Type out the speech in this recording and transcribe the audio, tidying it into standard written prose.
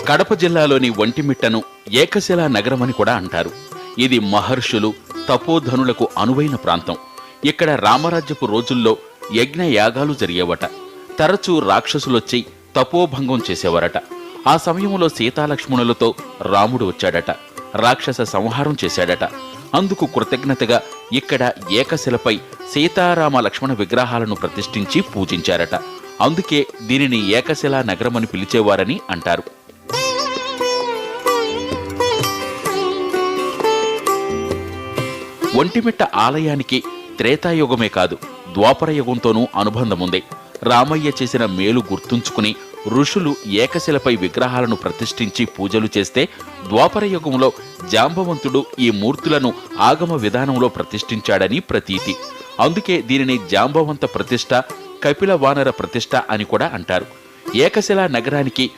కడప జిల్లాలోని ఒంటిమిట్టను ఏకశిలా నగరమని కూడా అంటారు. ఇది మహర్షులు, తపోధనులకు అనువైన ప్రాంతం. ఇక్కడ రామరాజ్యపు రోజుల్లో యజ్ఞ యాగాలు జరిగేవట. తరచూ రాక్షసులొచ్చి తపోభంగం చేసేవారట. ఆ సమయంలో సీతాలక్ష్మణులతో రాముడు వచ్చాడట. రాక్షస సంహారం చేశాడట. అందుకు కృతజ్ఞతగా ఇక్కడ ఏకశిలపై సీతారామ లక్ష్మణ విగ్రహాలను ప్రతిష్ఠించి పూజించారట. అందుకే దీనిని ఏకశిలా నగరమని పిలిచేవారని అంటారు. ఒంటిమిట్ట ఆలయానికి త్రేతాయుగమే కాదు, ద్వాపరయుగంతోనూ అనుబంధముంది. రామయ్య చేసిన మేలు గుర్తుంచుకుని ఋషులు ఏకశిలపై విగ్రహాలను ప్రతిష్ఠించి పూజలు చేస్తే ద్వాపరయుగంలో జాంబవంతుడు ఈ మూర్తులను ఆగమ విధానంలో ప్రతిష్ఠించాడని ప్రతీతి. అందుకే దీనిని జాంబవంత ప్రతిష్ఠ, కపిల వానర ప్రతిష్ఠ అని కూడా అంటారు. ఏకశిలా నగరానికి